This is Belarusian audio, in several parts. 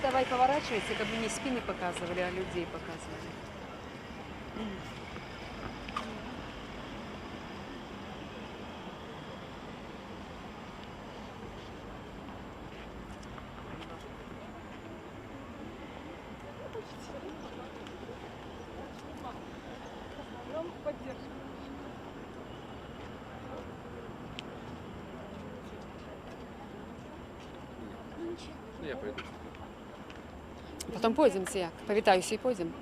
давай поворачивайся, как бы не спины показывали, а людей показывали. Я пойду. Потом пойдем, як? Повітаюся і пойдем.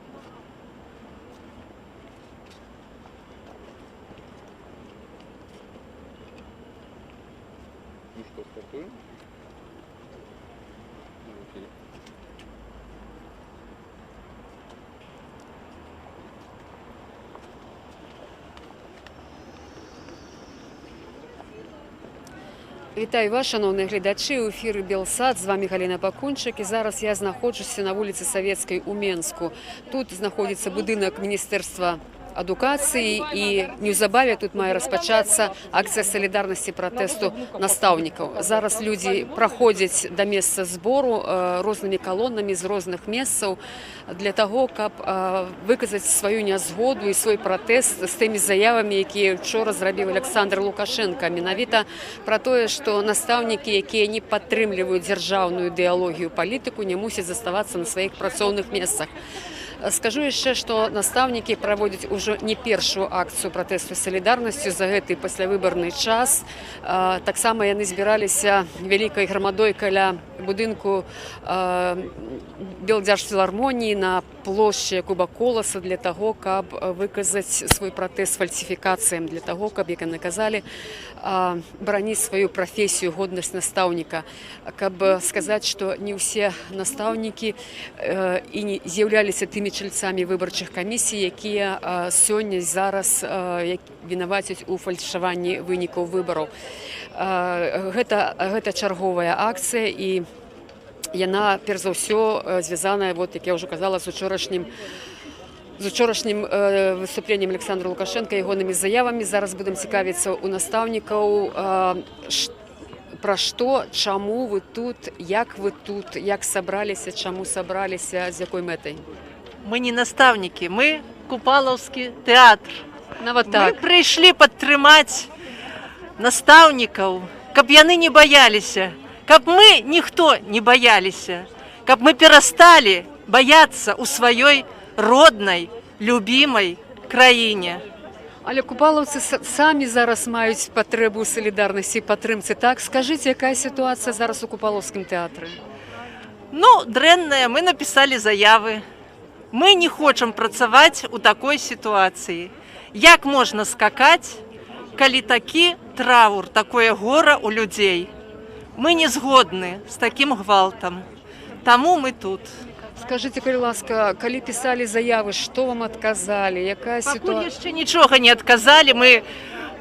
Ну что, стартуем? Окей. Вітаю вас, шановні глядачі, у ефірі Белсат, з вами Галина Бакунчик, і зараз я знаходжуся на вулиці Советській у Менску. Тут знаходиться будинок Міністерства адукації, і неўзабаве тут має розпочатися акція солідарності протесту наставників. Зараз люди проходять до місця збору різними колоннами з різних місців для того, щоб виказати свою незгоду і свій протест з тими заявами, які вчора зробив Олександр Лукашенко. Менавіта про те, що наставники, які не підтримують державну ідеологію, політику, не мусять залишатися на своїх працівних місцях. Скажу ще, що наставники проводять уже не першу акцію протесту солідарності за гэты паслявыбарны час. Так само яны збіраліся вялікай грамадой каля будынку Белдзяржфілармоніі на плошчы Куба Коласа для того, каб выказаць свой пратэст фальсіфікацыям, для того, каб, як яны казалі, бараніць сваю прафесію, годнасць настаўніка, каб сказаць, што не ўсе настаўнікі і не з'яўляліся тымі чальцамі выбарчых камісій, якія сёння зараз вінавацяць у фальшаванні вынікаў выбараў. Гэта чарговая акцыя, і яна, перш за ўсё, звязаная, як я ўжо казала, з учорашнім выступленнем Александра Лукашенко, ягонымі заявамі. Зараз будем цікавіцца у настаўнікаў, пра што, чаму вы тут, як сабраліся, чаму сабраліся, з якой мэтай? Мы не наставники, мы Купалаўскі тэатр. Нават так. Мы прыйшлі падтрымаць настаўнікаў, каб яны не баяліся, каб мы ніхто не баяліся, каб мы перасталі баяцца ў сваёй роднай, любімай краіне. Але купалаўцы самі зараз маюць патрэбу салідарнасці і падтрымцы, так? Скажыце, якая сітуацыя зараз у Купалаўскім тэатры? Ну, дрэнная, мы напісалі заявы. Мы не хочам працаваць у такой сітуацыі. Як можна скакаць, калі такі траур, такое гора ў людзей? Мы не згодны з такім гвалтам. Таму мы тут. Скажыце, калі ласка, калі пісалі заявы, што вам адказалі? Якая сітуацыя? Пакуль яшчэ нічога не адказалі, мы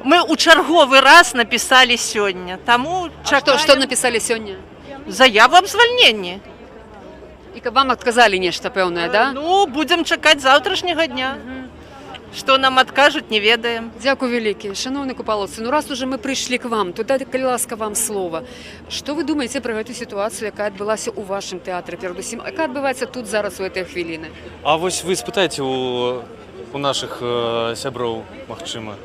ў чарговы раз напісалі сёння. Таму чакаем... Што напісалі сёння? Заяву аб звальненні. І каб вам адказалі нешта пэўнае, да? Ну, будзем чакаць заўтрашняга дня. Што нам адкажуць, не ведаем. Дзякуй вялікі. Шановны купалаўцы, ну раз уже мы прыйшлі к вам, то дайце, калі ласка, вам слова. Што вы думаеце пра гэту сітуацыю, якая адбылася ў вашым тэатры, перадусім, якая адбываецца тут зараз у гэтыя хвіліны? А вось вы спытайце у нашых сяброў, магчыма,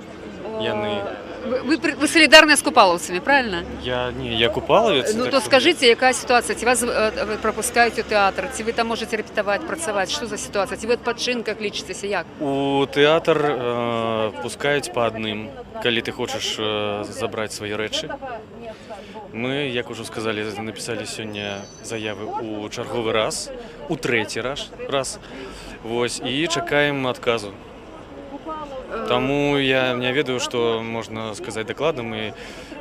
яны... Вы солідарныя з купалаўцамі, правильно? Я купалавец. Ну то скажыце, якая сітуацыя? Ці вас прапускаюць у тэатр? Ці вы там можаце рэпетаваць, працаваць? Што за сітуацыя? Ці вы адпачынках лічыцеся, як? У тэатр пускаюць па адным, калі ты хочаш забраць свае рэчы. Мы, як ужо сказалі, напісалі сёння заявы ў чарговы раз, у трэці раз. Вось, і чакаем адказу. Таму я не ведаю, што можна сказаць дакладна. Мы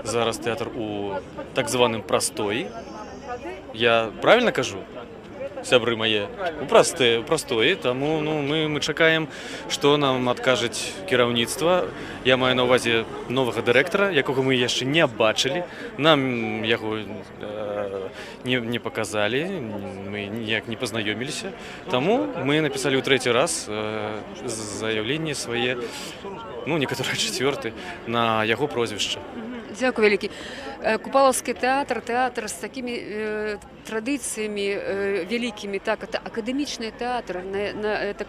зараз тэатр у так званым прастоі. Я правильно кажу, сябры мае? У прастоі. Таму мы чакаем, што нам адкажуць кіраўніцтва. Я маю на ўвазе новага дырэктара, якога мы яшчэ не бачылі. Нам яго не показалі, мы ніяк не пазнаёміліся. Таму мы напісалі ў трэці раз заяўленне свае, некаторыя чацвёрты, на яго прозвішча. Дзякуй вялікі. Купаловский театр, театр с такими традициями великими, так, это академичный театр, это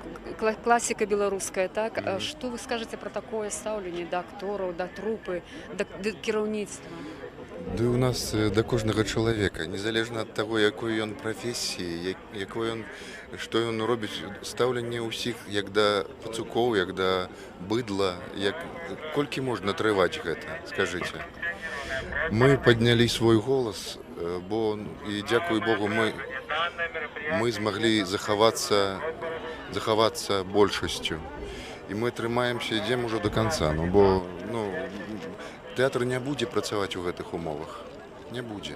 классика белорусская, так. Что вы скажете про такое ставление до акторов, до трупы, до кіраўніцтва? Да у нас до кожнага чалавека, незалежна ад таго, якой ён прафесіі, што ён робіць, стаўленне ўсіх як да пацукоў, як да быдла, колькі можна трываць гэта, скажыце. Мы паднялі свой голас, бо, і дзякуй Богу, мы змаглі захавацца большасцю. І мы трымаемся, ідзем ужо до канца, бо тэатр не будзе працаваць у гэтых умовах. Не будзе.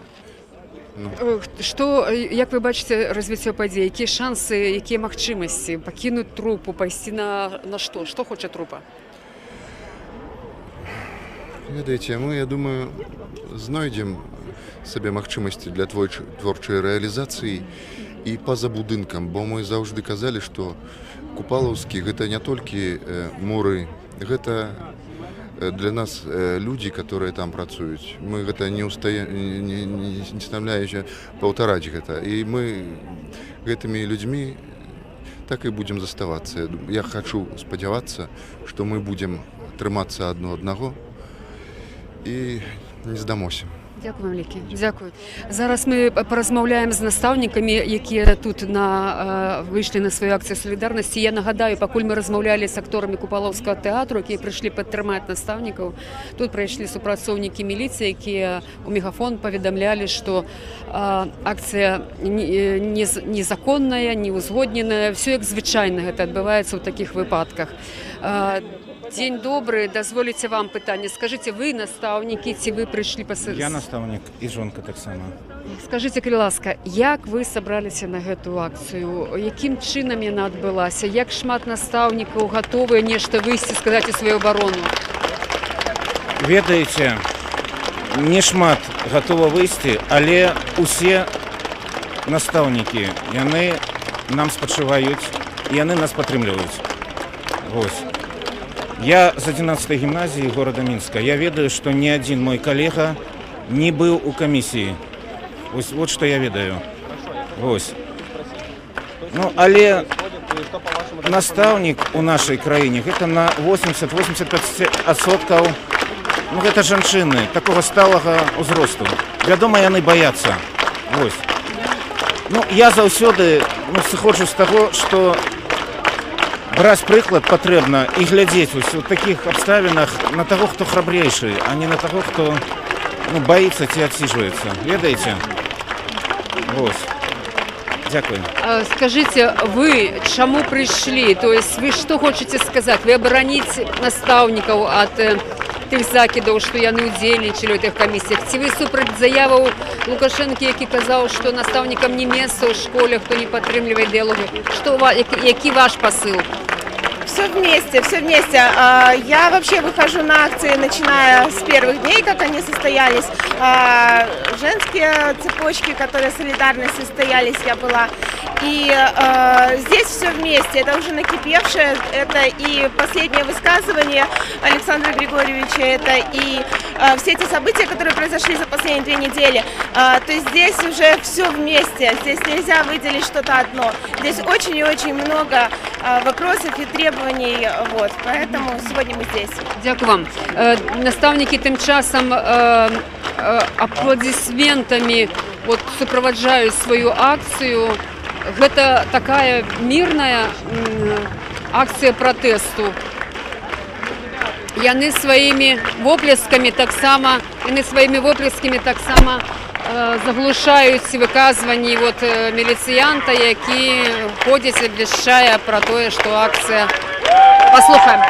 Што, як вы бачыце развіццё падзей, якія шансы, якія магчымасці пакінуць трупу, пайсці на што? Што хоча трупа? Ведаеце, мы, я думаю, знойдзем сабе магчымасці для творчай рэалізацыі і па-за будынкам, бо мы заўжды казалі, што Купалаўскі гэта не толькі муры, гэта для нас людзі, которые там працуюць. Мы гэта не стамляючы паўтараць гэта. І мы гэтымі людзьмі так і будзем заставацца. Я хачу спадзявацца, што мы будзем трымацца адно аднаго і не здамося. Дзякую вам, вялікі. Дзякую. Зараз мы паразмаўляем з настаўнікамі, якія тут выйшлі на сваю акцыю салідарнасці. Я нагадаю, пакуль мы размаўлялі з акторамі Купалаўскага тэатру, якія прыйшлі падтрымаць настаўнікаў, тут прыйшлі супрацоўнікі міліцыі, якія ў мегафон паведамлялі, што акцыя незаконная, неўзгодненая, все як звычайна гэта адбываецца ў такіх выпадках. Дзень добры, дазволіце вам пытанне. Скажыце, вы настаўнікі, ці вы прыйшлі па... Я настаўнік і жонка таксама. Скажыце, калі ласка, як вы сабраліся на гэту акцыю? Якім чынам яна адбылася? Як шмат настаўнікаў гатовыя нешта выйсці, сказаць у сваю абарону? Ведаеце, не шмат гатова выйсці, але усе настаўнікі, яны нам спачуваюць, яны нас падтрымліваюць. Вось. Я з 11-й гімназіі горада Мінска. Я ведаю, што ні адзін мой калега не быў у камісіі. Вот што я ведаю. Вось. Але настаўнік у нашай краіне гэта на 80-85%. Гэта жанчыны такога сталага ўзросту. Вядома, яны баяцца. Вось. Я заўсёды сыходжу з таго, што браць прыклад патрэбна і глядзець у такіх абставінах на таго, хто храбрейшы, а не на таго, хто баіцца ці адсіжваецца. Ведаеце? Вось. Дзякую. Скажыце, вы чаму прыйшлі? То есть вы што хочаце сказаць? Вы абараніць настаўнікаў ад тых закідаў, што яны ўдзельнічалі ў тых камісіях? Ці вы супраць заяваў Лукашэнкі, які казаў, што настаўнікам не месца ў школе, хто не падтрымлівае ідэалогію? Які ваш посыл? Все вместе, все вместе. Я вообще выхожу на акции, начиная с первых дней, как они состоялись. Женские цепочки, которые солидарность состоялись, я была. И здесь все вместе. Это уже накипевшее. Это и последнее высказывание Александра Григорьевича. Это и все эти события, которые произошли за последние 2 недели. То есть здесь уже все вместе. Здесь нельзя выделить что-то одно. Здесь очень и очень много вопросов и требований. Вот. Поэтому сегодня мы здесь. Дякую вам. Настаўнікі тым часам аплодисментами суправаджаюць сваю акцыю. Гэта такая мирная акцыя пратэсту. Яны сваімі воплескамі таксама заглушаюць выказванні міліцыянта, які ходзіць, абвяшчае пра тое, што акцыя... Паслухаем.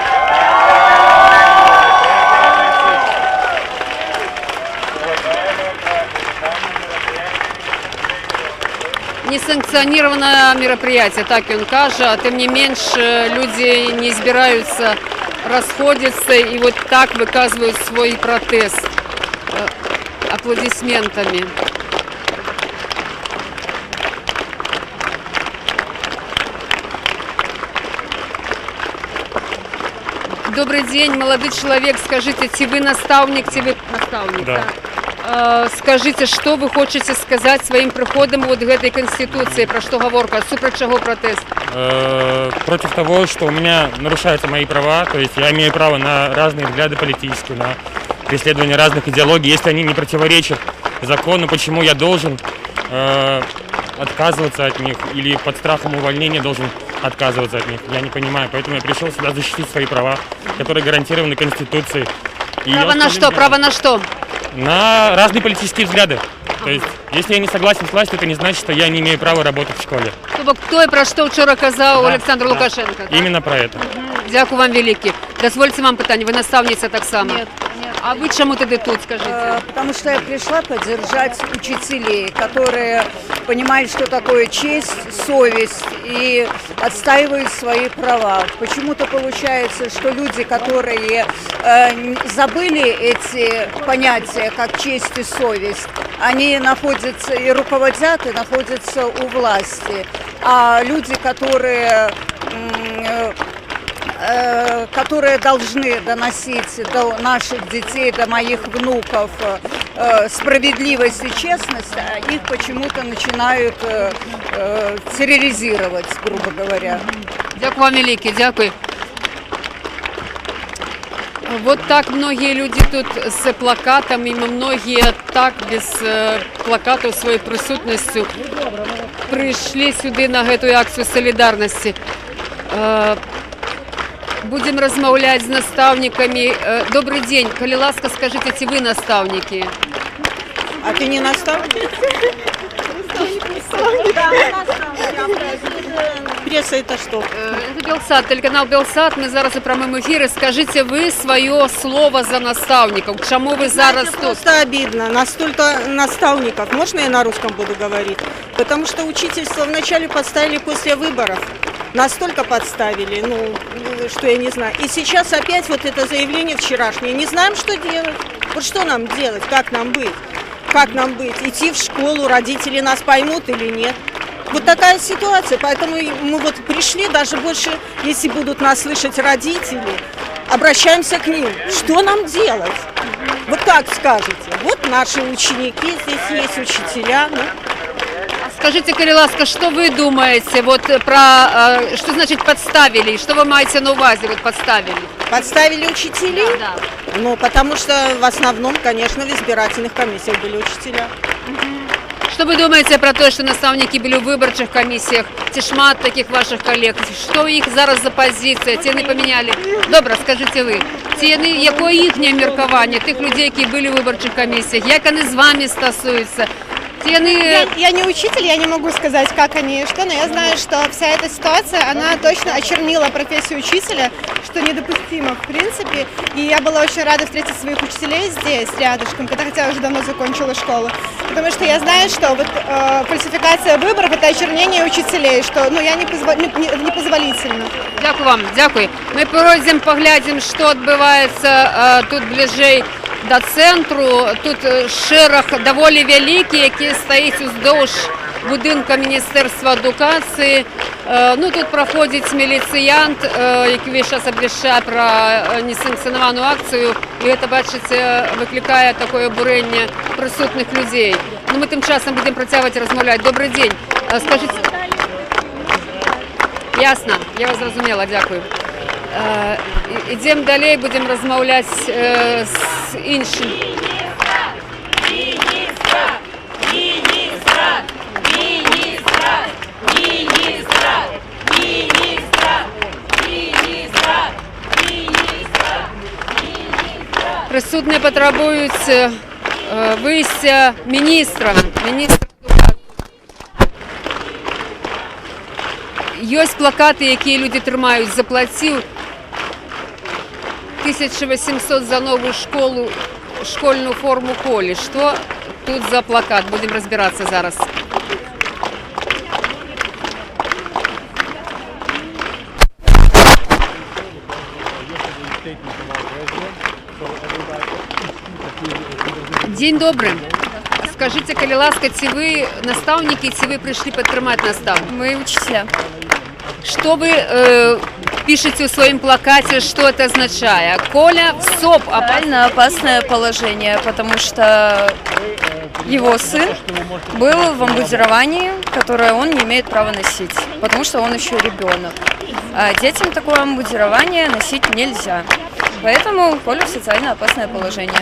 Несанкционированное мероприятие, так он кажа, тем не меньше люди не избираются, расходятся и вот так выказывают свой протест аплодисментами. Добрый день, молодой человек, скажите, ці вы настаўнік, ці вы настаўнік? Да. Скажите, что вы хотите сказать своим приходом вот к этой конституции, про что говорка, супер чего протест? Против того, что у меня нарушаются мои права, то есть я имею право на разные взгляды политические, на преследование разных идеологий, если они не противоречат закону, почему я должен отказываться от них или под страхом увольнения должен отказываться от них, я не понимаю, поэтому я пришел сюда защитить свои права, которые гарантированы Конституцией. И Право на что? Право на что? На разные политические взгляды. То есть, если я не согласен с властью, это не значит, что я не имею права работать в школе. Тобто, хто і про що вчора казав Олександр Лукашенко? Так? Именно про это. Дякую вам велике. Дозвольте вам питання, ви наставниця так само. Нет. А вы чему тоді тут, скажите? Потому что я пришла поддержать учителей, которые понимают, что такое честь, совесть и отстаивают свои права. Почему-то получается, что люди, которые забыли эти понятия, как честь и совесть, они находятся и руководят, и находятся у власти. А люди, которые должны доносить до наших детей, до моих внуков справедливость и честность, их почему-то начинают терроризировать, грубо говоря. Дякую вам велике, дякую. Вот так многие люди тут с плакатами, многие так без плакатов своей присутностью пришли сюда на эту акцию солидарности. Будем размовлять с наставниками. Добрый день. Коли ласка, скажите, ці ви наставники? А ты не наставник? Пресса это что? Это Белсат, телеканал Белсат. Ми зараз у прямому ефірі. Скажите ви своє слово за наставників. Чому ви зараз тут? Просто обидно. Настолько наставников. Можно я на русском буду говорить? Потому что учительство вначале подставили после выборов. Настолько подставили, что я не знаю. И сейчас опять вот это заявление вчерашнее. Не знаем, что делать. Вот что нам делать? Как нам быть? Как нам быть? Идти в школу, родители нас поймут или нет? Вот такая ситуация, поэтому мы вот пришли, даже больше, если будут нас слышать родители, обращаемся к ним. Что нам делать? Вот как скажете? Вот наши ученики, здесь есть учителя. Скажите, коли ласка, что вы думаете вот про, что значит подставили? Что вы маете на увазі, вот подставили? Подставили учителей? Да. Потому что в основном, конечно, в избирательных комиссиях были учителя. Что вы думаете про то, что наставники были в виборчих комісіях? Ці шмат таких ваших колег. Що їх зараз за позиція? Ці не поміняли? Добре, скажіть ви. Яке їхнє міркування тих людей, які були в виборчих комісіях? Як вони з вами стосуються? Я не учитель, я не могу сказать, как они и что, но я знаю, что вся эта ситуация, она точно очернила профессию учителя, что недопустимо в принципе. И я была очень рада встретить своих учителей здесь, рядышком, хотя я уже давно закончила школу. Потому что я знаю, что вот, фальсификация выборов – это очернение учителей, что непозволительно. Дякую вам, дякую. Ми пройдемо, поглядимо, що відбувається тут ближче до центру. Тут шерах доволі великий, який стоїть уздовж будинку Міністерства едукації. Тут проходить міліціянт, який зараз обвіщає про несанкціоновану акцію. І це, бачите, викликає таке обурення присутніх людей. Ми тим часом будемо продовжувати розмовляти. Добрий день. Скажіть... Ясно, я вас зрозуміла, дякую. Ідемо далі, будемо розмовляти з іншим. Присутні потребують вийстя міністра. Є плакати, які люди тримають. Заплатив 1800 за нову школу, школьну форму колі. Що тут за плакат? Будемо розбиратися зараз. День добрий. Скажите, коли ласка, ці ви наставники, ці ви прийшли підтримати наставників? Мы учителя. Что вы пишете в своем плакате, что это означает? Коля в СОП. Реально опасное положение, потому что его сын был в обмундировании, которое он не имеет права носить, потому что он еще ребенок. А детям такое обмундирование носить нельзя. Поэтому Коля в социально опасное положение.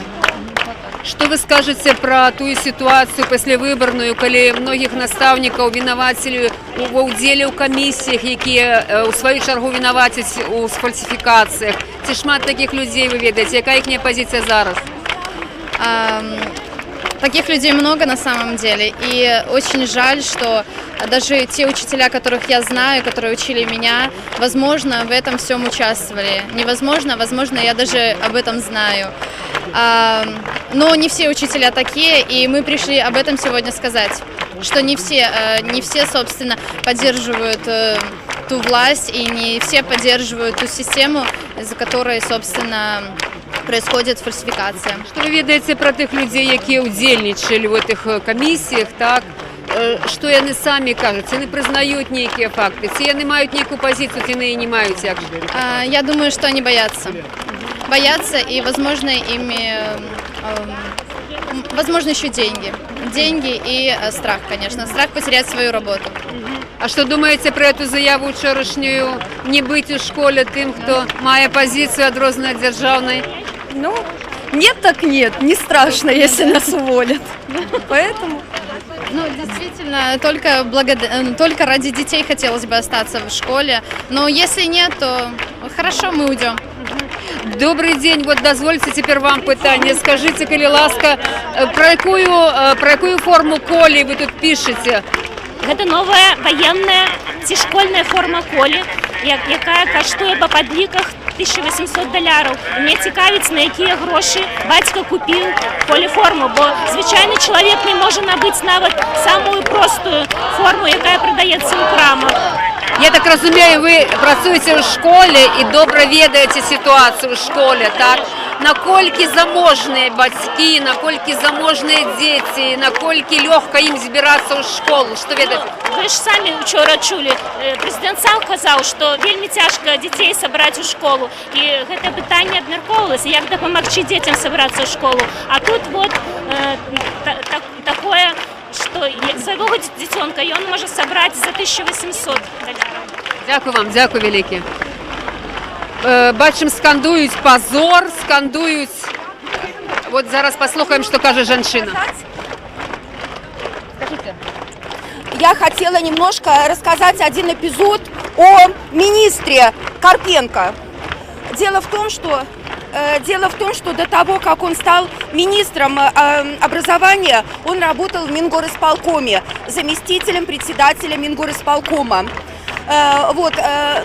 Что вы скажете про ту ситуацию післявиборную, коли многих наставників винуватили у уділі у комісіях, які у свою чергу винуватять у фальсифікаціях? Ці шмат таких людей, ви ведаєте, яка їхня позиція зараз? Таких людей много на самом деле, и очень жаль, что даже те учителя, которых я знаю, которые учили меня, возможно, в этом всем участвовали. Невозможно, возможно, я даже об этом знаю. Но не все учителя такие, и мы пришли об этом сегодня сказать, что не все, собственно, поддерживают ту власть, и не все поддерживают ту систему, из-за которой, собственно, происходит фальсификация. Що ви ведаєте про тих людей, які удільничали в цих комісіях, так? Що вони самі кажуть, це не признають ніякі факти, це не мають ніяку позицію, це не мають як же? Я думаю, что они боятся. Боятся, и, возможно, возможно, еще деньги. Деньги и страх, конечно. Страх потерять свою работу. А що думаєте про цю заяву вчорашню не бути у школі тим, хто має позицію відрізану від державної? Ну, нет так нет, не страшно, если нас уволят. Поэтому... Ну, действительно, только ради детей хотелось бы остаться в школе. Но если нет, то хорошо, мы уйдем. Добрый день, вот дозвольте теперь вам питання. Скажите, коли ласка, про якую форму Колі ви тут пишете? Гэта новая военная ці школьная форма Колі, якая каштуе па падліках $1800. Мне цікавіць, на якія грошы бацька купіў Колі форму, бо звычайны чалавек не можа набыць нават самую простую форму, якая прадаецца ў крамах. Я так разумею, ви працюєте у школі і добре ведаєте ситуацію у школі, так? Наколькі заможні батьки, наколькі заможні діти, наколькі легко їм збиратися у школу, що ведаєте? Ви ж самі вчора чули, президент сам казав, що вельми цяжка дітей сабраць у школу. І гэта пытанне абмяркоўвалася, як дапамагчы дзецям сабрацца ў школу. А тут вот такое, что свайго дзіцёнка ён можа сабраць за $1800. Дякую вам, дякую велике. Бачым, скандують позор, скандують. Вот зараз послухаем, что каже женщина. Скажите. Я хотела немножко рассказать один эпизод о министре Карпенко. Дело в том, что до того, как он стал министром образования, он работал в Мингорисполкоме, заместителем председателя Мингорисполкома. Вот,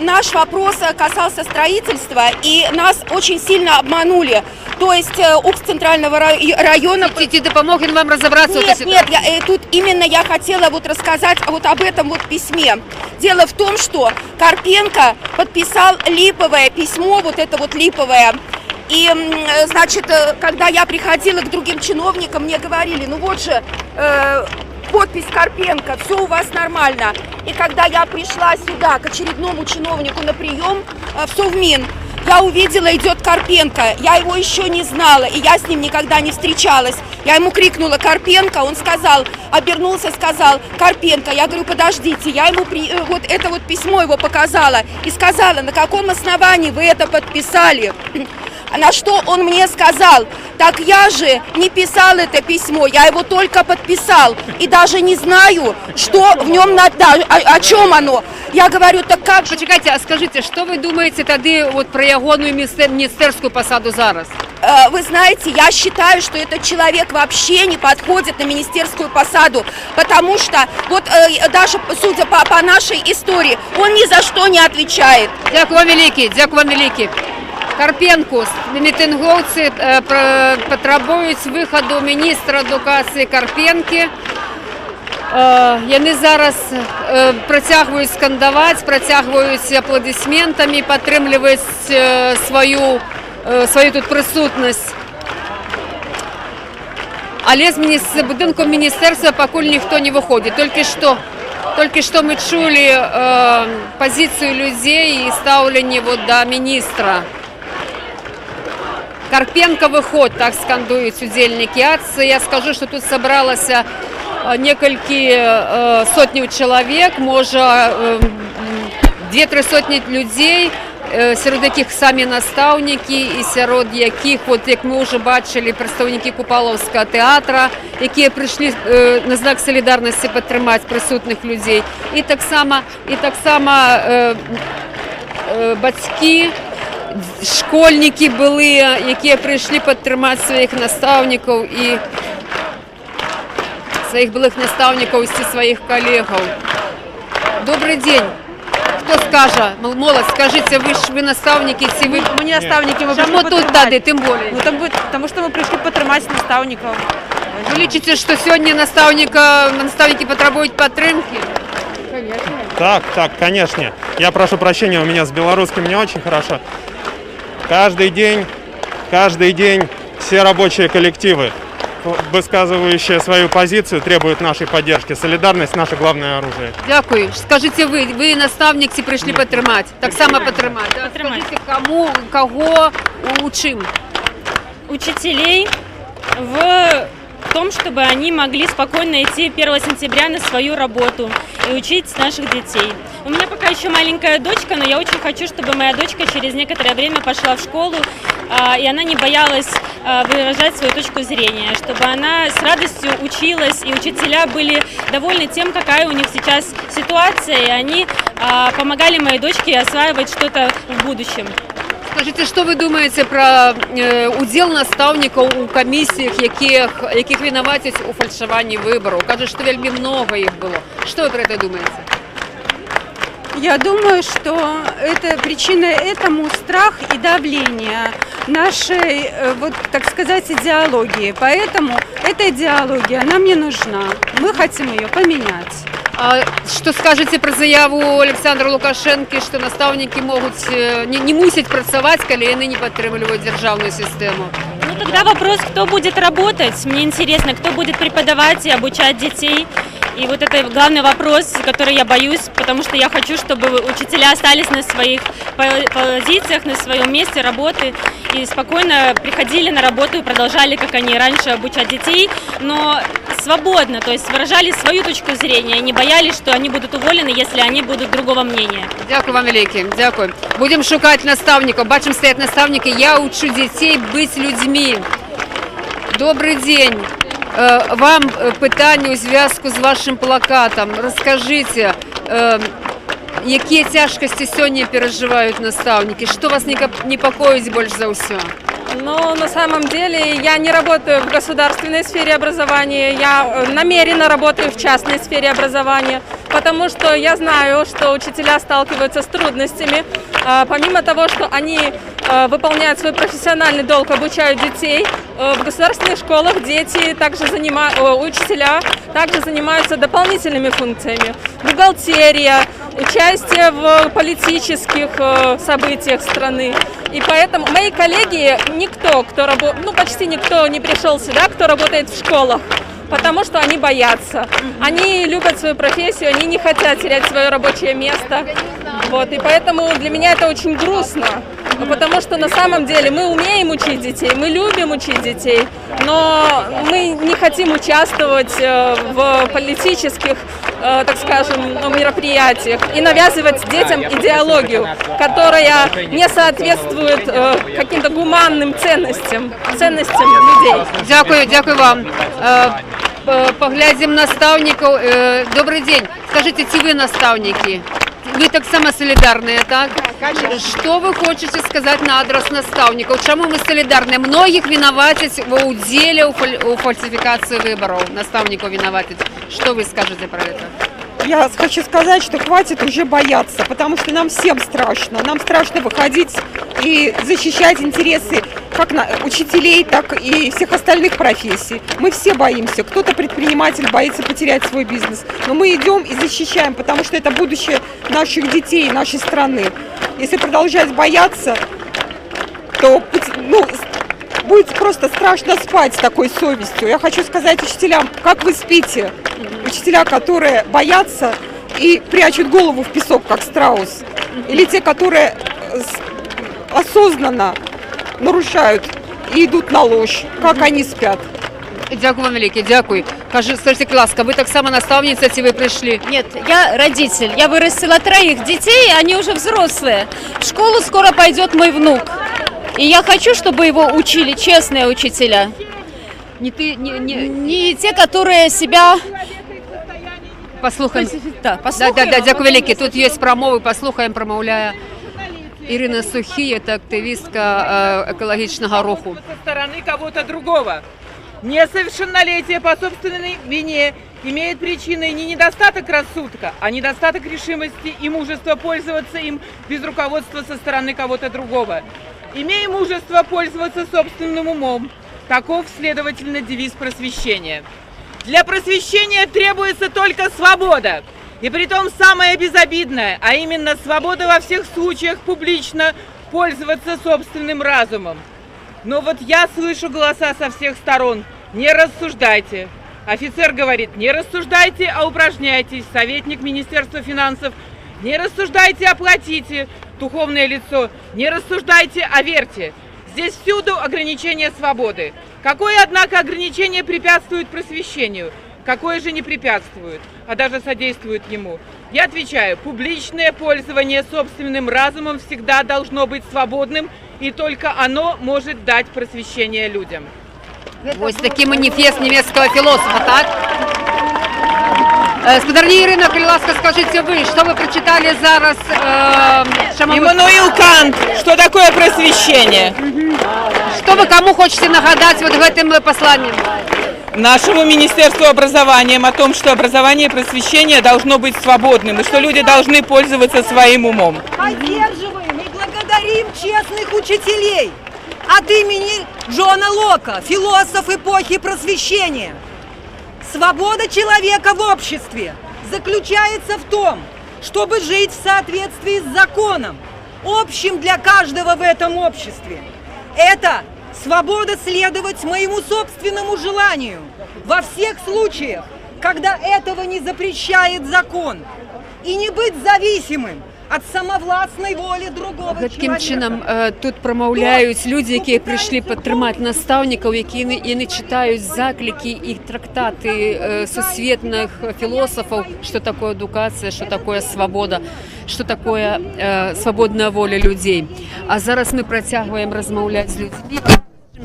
наш вопрос касался строительства, и нас очень сильно обманули. То есть УКС Центрального района... Хотите, помогем вам разобраться? Нет, тут именно я хотела вот рассказать вот об этом вот письме. Дело в том, что Карпенко подписал липовое письмо, вот это вот липовое. И, значит, когда я приходила к другим чиновникам, мне говорили, ну вот же... подпись Карпенко, все у вас нормально. И когда я пришла сюда к очередному чиновнику на прием в Совмин, я увидела, идет Карпенко. Я его еще не знала, и я с ним никогда не встречалась. Я ему крикнула «Карпенко», он сказал, обернулся, сказал «Карпенко». Я говорю, подождите, я ему вот это вот письмо его показала и сказала, на каком основании вы это подписали. На что он мне сказал, так я же не писал это письмо, я его только подписал. И даже не знаю, что в нем, о чем оно. Я говорю, так как же... Почекайте, а скажите, что вы думаете тогда вот про ягоную министерскую посаду зараз? Вы знаете, я считаю, что этот человек вообще не подходит на министерскую посаду, потому что вот даже судя по нашей истории, он ни за что не отвечает. Дякую вам великий, дякую вам великий. Карпенко, мітинговці потребують виходу міністра едукації Карпенки. Вони зараз протягують скандувати, протягують аплодисментами, підтримують свою тут присутність. Але з будинку міністерства поки ніхто не виходить. Тільки що Тільки що ми чули позицію людей і ставлення вот до міністра. Карпенко выход, так скандують удельники акции. Я скажу, что тут собралось несколько сотен человек, може 2-3 сотні людей, серед яких самі наставники і серед яких, от, як ми вже бачили, представники Купаловського театру, які прийшли на знак солідарності підтримати присутних людей. І так само батьки, школьники були, які прийшли підтримати своїх наставників і своїх былых наставників і своїх колегів. Добрий день. Хто скаже? Молодь, скажите, ви наставники, ці ви... Мы не наставники, мы Чому тут тоді, тим більше? Ну, потому что мы пришли подтримать наставников. Ви лічите, що сьогодні наставники потребують підтримки? Так, конечно. Я прошу прощения, у меня с белорусским не очень хорошо. Каждый день все рабочие коллективы, высказывающие свою позицию, требуют нашей поддержки. Солидарность – наше главное оружие. Дякую. Скажите ви наставники прийшли підтримати? Так само підтримати? Да? Скажите, кому, кого, у чим? Учителей в том, чтобы они могли спокойно идти 1 сентября на свою работу и учить наших детей. У меня пока еще маленькая дочка, но я очень хочу, чтобы моя дочка через некоторое время пошла в школу, и она не боялась выражать свою точку зрения, чтобы она с радостью училась, и учителя были довольны тем, какая у них сейчас ситуация, и они помогали моей дочке осваивать что-то в будущем. Скажите, що ви думаєте про уділ наставників у комісіях, яких винуватять у фальшуванні виборів? Кажуть, що вельми много їх було. Що ви про це думаєте? Я думаю, что это причина этому страх и давление нашей, вот так сказать, идеологии. Поэтому эта идеология нам не нужна. Мы хотим ее поменять. А что скажете про заяву Олександра Лукашенка, что наставники не мусять працаваць, калі яны не падтрымліваюць дзяржаўную систему? Ну тогда вопрос, кто будет работать. Мне интересно, кто будет преподавать и обучать детей. И вот это главный вопрос, который я боюсь, потому что я хочу, чтобы учителя остались на своих позициях, на своем месте работы и спокойно приходили на работу и продолжали, как они раньше, обучать детей, но свободно, то есть выражали свою точку зрения и не боялись, что они будут уволены, если они будут другого мнения. Дякую вам велике, дякую. Будем шукать наставников. Бачим, стоят наставники. Я учу детей быть людьми. Добрый день. Вам питання у зв'язку з вашим плакатом. Розкажіть, які тяжкості сьогодні переживають наставники? Що вас непокоїть більше за все? Но на самом деле я не работаю в государственной сфере образования, я намеренно работаю в частной сфере образования, потому что я знаю, что учителя сталкиваются с трудностями. Помимо того, что они выполняют свой профессиональный долг, обучают детей, в государственных школах учителя также занимаются дополнительными функциями. Бухгалтерия, участие в политических событиях страны. И поэтому мои коллеги, почти никто не пришел сюда, кто работает в школах, потому что они боятся. Они любят свою профессию, они не хотят терять свое рабочее место. Вот, и поэтому для меня это очень грустно, потому что на самом деле мы умеем учить детей, мы любим учить детей, но мы не хотим участвовать в политических, так скажем, мероприятиях и навязывать детям идеологию, которая не соответствует каким-то гуманным ценностям людей. Дякую вам. Поглядим наставников. Добрый день. Скажите, вы наставники? Вы так само солидарные, так? Что вы хотите сказать на адрес наставников? Чему мы солидарны? Многих виноватить в уделе, у фальсификации выборов. Наставников виноватить. Что вы скажете про это? Я хочу сказать, что хватит уже бояться, потому что нам всем страшно. Нам страшно выходить и защищать интересы как учителей, так и всех остальных профессий. Мы все боимся. Кто-то предприниматель боится потерять свой бизнес. Но мы идем и защищаем, потому что это будущее наших детей, нашей страны. Если продолжать бояться, то будет просто страшно спать с такой совестью. Я хочу сказать учителям, как вы спите? Учителя, которые боятся, и прячут голову в песок, как страус, или те, которые осознанно нарушают и идут на ложь, как они спят. Дякую вам велике, дякую. Скажите, будь ласка, вы так само наставница, ці ви прийшли? Нет, я родитель. Я вырастила 3 детей, они уже взрослые. В школу скоро пойдет мой внук. И я хочу, чтобы его учили честные учителя. Не те, которые себя... Послухаємо. Да, послухаємо. Да, дякую велике. Тут є промови, послухаємо, промовляє Ірина Сухій, це активістка екологічного руху. Со стороны кого-то другого. Несовершеннолетие по собственной вине имеет причиной не недостаток рассудка, а недостаток решимости и мужества пользоваться им без руководства со стороны кого-то другого. Имея мужество пользоваться собственным умом, таков, следовательно, девиз просвещения. Для просвещения требуется только свобода, и притом самая безобидная, а именно свобода во всех случаях публично пользоваться собственным разумом. Но вот я слышу голоса со всех сторон. Не рассуждайте. Офицер говорит, не рассуждайте, а упражняйтесь. Советник Министерства финансов, не рассуждайте, а платите. Духовное лицо, не рассуждайте, а верьте. Здесь всюду ограничение свободы. Какое, однако, ограничение препятствует просвещению? Какое же не препятствует, а даже содействует ему? Я отвечаю, публичное пользование собственным разумом всегда должно быть свободным, и только оно может дать просвещение людям. Ось такий маніфест німецького філософа, так? Сподарні Ірина, будь ласка, скажіть ви, що ви прочитали зараз? Иммануил Кант, что такое просвещение? Что вы кому хотите нагадать вот этим посланием? Нашему Министерству образования о том, что образование и просвещение должно быть свободным, и что люди должны пользоваться своим умом. Поддерживаем и благодарим честных учителей от имени Джона Лока, философ эпохи просвещения. Свобода человека в обществе заключается в том, чтобы жить в соответствии с законом, общим для каждого в этом обществе. Это свобода следовать моему собственному желанию во всех случаях, когда этого не запрещает закон, и не быть зависимым от самовласної волі другого Таким чином тут промовляють люди, які прийшли підтримати наставників, які і не читають заклики і трактати сусвітних філософів, що таке едукація, що таке свобода, що таке свободна воля людей. А зараз ми протягуємо розмовляти з людьми,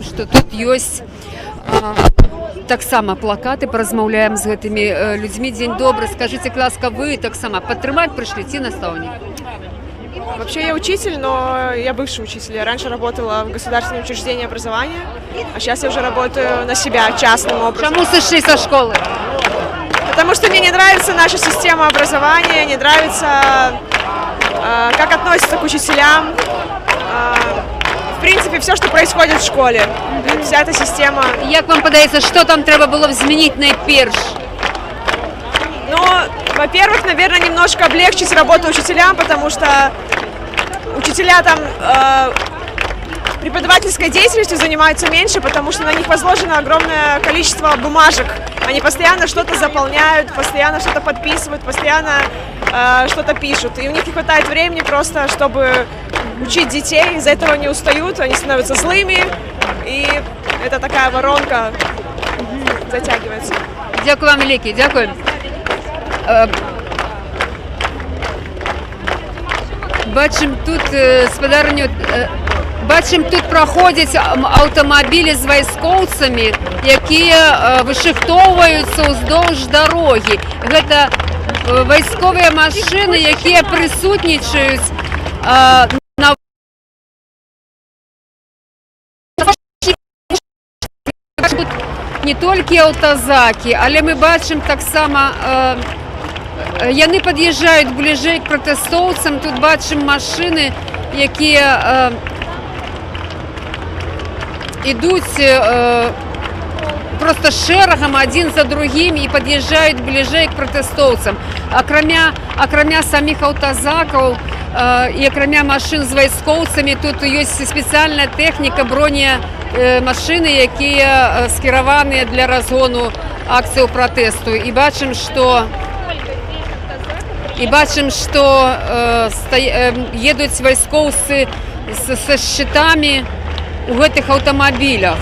що тут є так само плакаты, поразмаўляем з гэтымі людьми. День добрый. Скажите, ласка, вы так само подтримать пришли, те наставник? Вообще я учитель, но я бывший учитель. Я раньше работала в государственном учреждении образования, а сейчас я уже работаю на себя частным образом. Почему сошли со школы? Потому что мне не нравится наша система образования, не нравится, как относятся к учителям. В принципе, все, что происходит в школе, вся эта система. Як вам подається, що там треба було б змінити найперш? Ну, во-первых, наверное, немножко облегчить работу учителям, потому что учителя там преподавательской деятельностью занимаются меньше, потому что на них возложено огромное количество бумажек. Они постоянно что-то заполняют, постоянно что-то подписывают, постоянно что-то пишут. И у них не хватает времени просто, чтобы учить детей, из-за этого не устают, они становятся злыми, и это такая воронка затягивается. Дякую вам велике, дякую. Бачимо тут, сподарню, бачимо, тут проходять автомобілі з військовцями, які вишихтовуються уздовж дороги. Це військові машини, які присутнічають на не тільки автозаки, але ми бачимо так само, вони під'їжджають ближче к протестовцям, тут бачимо машини, які йдуть просто шерогом один за другим і під'їжджають ближче к протестовцям. Окромя самих автозаків і окромя машин з військовцями, тут є спеціальна техніка, бронемашини, які скеровані для розгону акції протесту. І бачимо, що і бачым, што едуць вайскоўцы са шчытамі у гэтых аўтамабілях.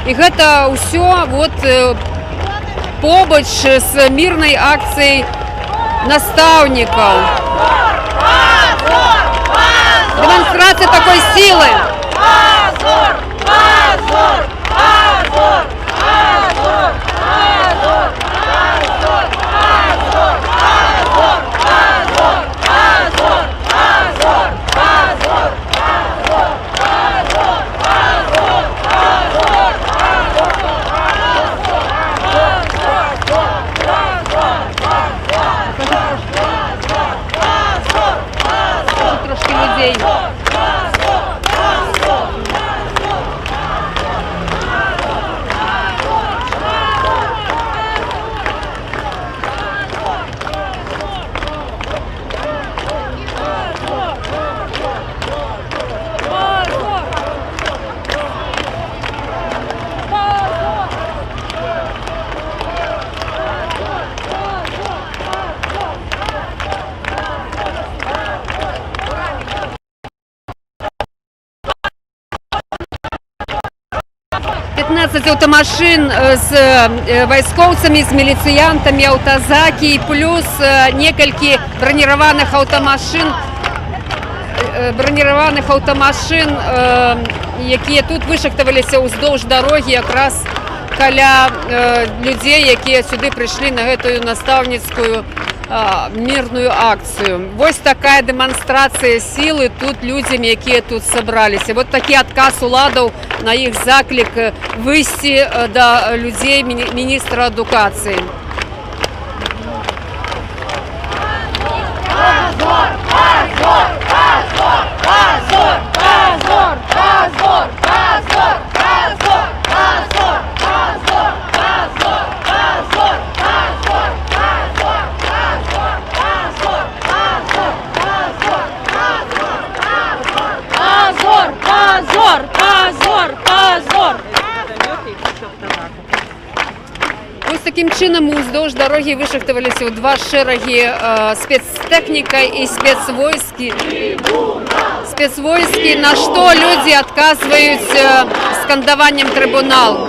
І гэта ўсё вот побач з мірнай акцыяй настаўнікаў. Демонстрацыя такой сілы. Позор! Позор! Позор! Позор! Позор! Позор! Позор! Позор! Позор! Позор! Позор! Позор! Трошки людей. 15 аўтамашын з вайскоўцамі, з міліцыянтамі, аўтазакі, плюс некалькі браніраваных аўтамашын, якія тут вышахтаваліся ўздоўж дарогі якраз каля людзей, якія сюды прыйшлі на гэтую настаўніцкую мірную акцыю. Вось такая дэманстрацыя сілы тут людзям, якія тут сабраліся. Вот такі адказ уладаў на іх заклік выйсці да людзей міністра адукацыі. Позор! Позор! Позор! Позор! Позор! Позор! Позор! Позор! Позор! Позор! Позор! Позор! Позор! Позор! Позор! Вось такім чынам уздоўж дарогі вышахтаваліся ў два шэрагі спецтэхніка і спецвойскі, на што людзі адказваюць скандаваннем трыбунал.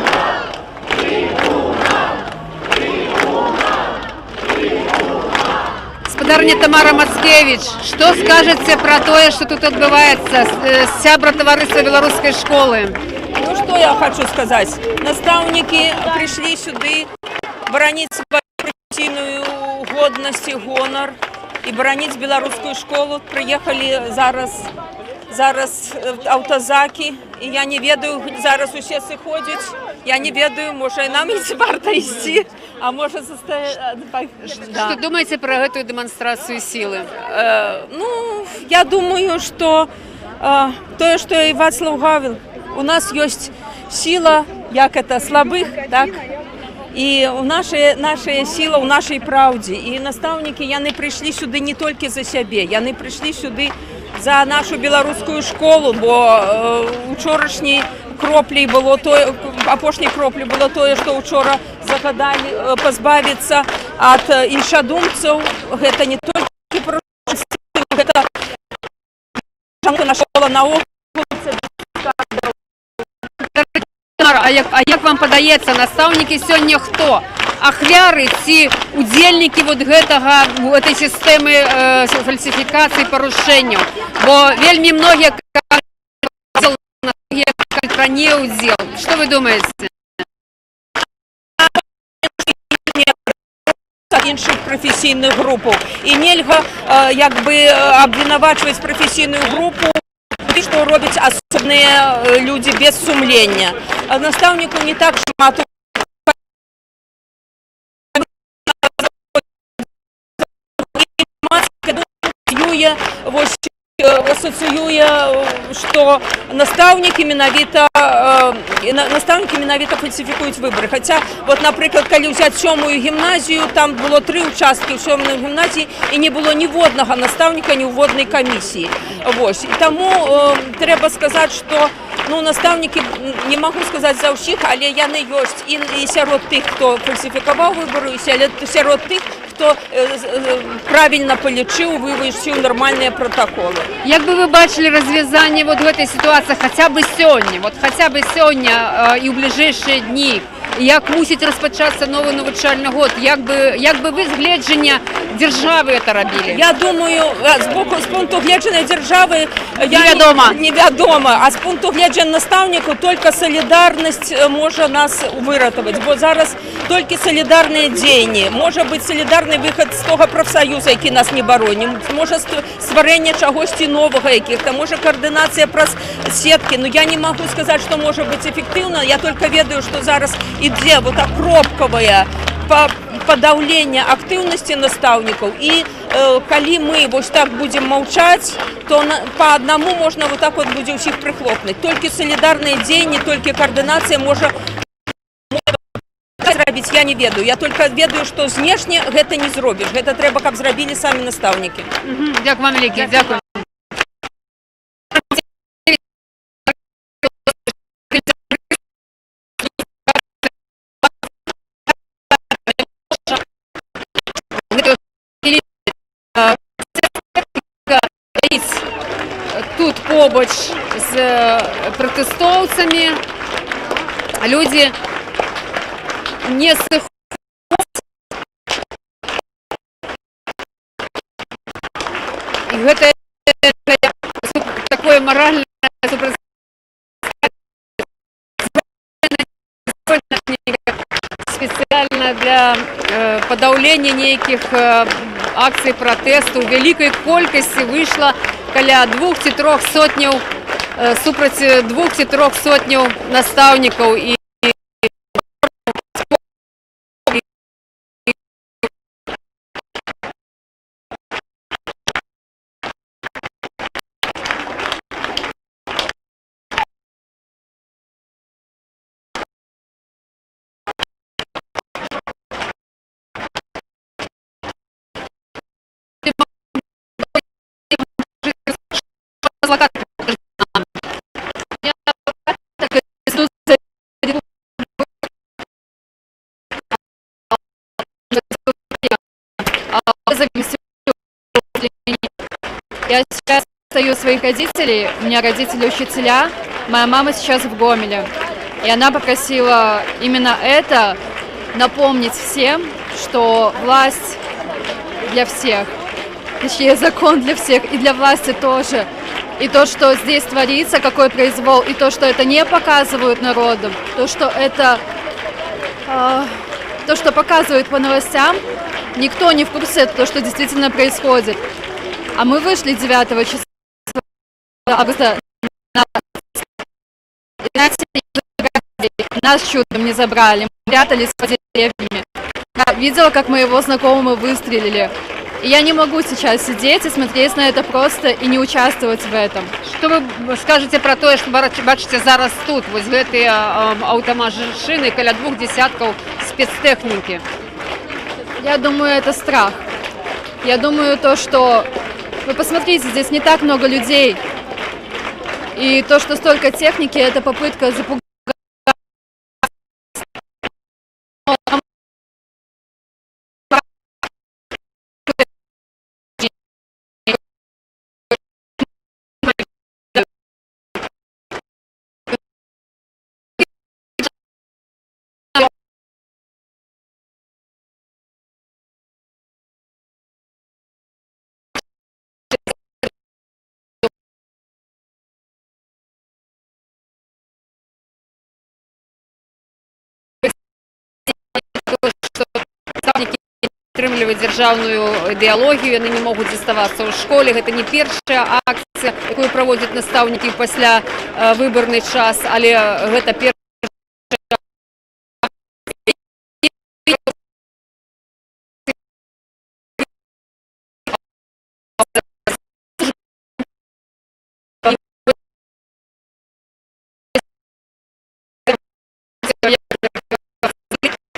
Спадарня Тамара Мацкевіч, што скажаце пра тое, што тут адбываецца, сябра таварыства беларускай школы? Ну, что я хочу сказать. Наставники пришли сюда бронить свою профессийную годность и гонор и бронить белорусскую школу. Приехали зараз автозаки, и я не ведаю, зараз усе сыходят. Я не ведаю, может, нам не варто идти, а может состоять... Что думаете про эту демонстрацию силы? Ну, я думаю, что то, что и Вацлав Гавел, у нас есть сила, як это, слабых, так? И наша сила у нашей правде. И наставники, яны пришли сюда не только за себе, яны пришли сюда за нашу белорусскую школу, бо учорашней кроплей было то, апошней кроплей было то, что учора загадали позбавиться от іншадумцев. Это не только про это наша школа на округе. А як вам падаецца, настаўнікі сёння хто? Ахвяры ці удзельнікі вот гэтай сістэмы фальсіфікацыі, парушэнняў? Бо вельмі многія не ўдзел. Што вы думаеце? Іншых прафесійных групаў. І нельга абвінавачваць прафесійную групу, што робяць асобныя людзі без сумлення. Настаўнікаў не так шмат. Асоцыюе, што настаўнікі менавіта фальсіфікуюць выбары. Хаця, вот, напрыклад, калі ўзяць 7-ю гімназію, там было 3 участкі ў 7-й гімназіі, і не было ніводнага настаўніка, ніводнай камісіі. Вось. І таму трэба сказаць, што настаўнікі, не магу сказаць за ўсіх, але яны ёсць і сярод тых, хто фальсіфікаваў выбары, і сярод тых, хто хто правильно полічив, вивчив нормальні протоколи. Як би ви бачили розв'язання вот в этой ситуації хоча б сьогодні, і в ближайші дні? Як мусить розпочатися новий навчальний год? Як би ви з гледження держави це робили? Я думаю, з пункту гледження держави невідомо, а з пункту гледження наставників тільки солідарність може нас вирятувати, бо зараз тільки солідарні дії, може бути солідарний вихід з того профсоюзу, який нас не боронить, може створення чогось нового яких-то, може координація просітки, но я не можу сказати, що може бути ефективно, я тільки ведаю, що зараз іде вот так пробковое подавление активности наставников. И коли мы вот так будем молчать, то по одному можно вот так вот будем всех прихлопнуть. Только солидарные дії, только координация може зробити, я не ведаю. Я только ведаю, что знешне гэта не зробиш. Гэта треба, каб зробили самі наставники. Дякую вам велике. Дякую. Тут побач з протестовцями люди не сыходят. И это такое моральное специально для подавления неких акций протесту. В великой колькости вышло каля 2-3 сотняў супраць 2-3 сотняў настаўнікаў і Я сейчас стою у своих родителей, у меня родители учителя, моя мама сейчас в Гомеле. И она попросила именно это напомнить всем, что власть для всех, точнее закон для всех и для власти тоже. И то, что здесь творится, какой произвол, и то, что это не показывают народу, то, что это то, что показывают по новостям, никто не в курсе, то, что действительно происходит. А мы вышли 9 числа августа, нас чудом не забрали, мы прятались под деревьями. Я видела, как моего знакомого выстрелили. И я не могу сейчас сидеть и смотреть на это просто и не участвовать в этом. Что вы скажете про то, что бачите зараз тут, вот в этой автомашины, каля 2 десятков спецтехники? Я думаю, это страх. Я думаю, то, что... Вы посмотрите, здесь не так много людей. И то, что столько техники, это попытка запугать. Підтримлюють державну ідеологію, вони не можуть заставатися у школі. Це не перша акція, яку проводять наставники після виборний час, але це перша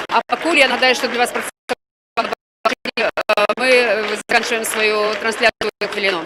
А покуль я нагадаю, что для вас мы заканчиваем свою трансляцию хвилину.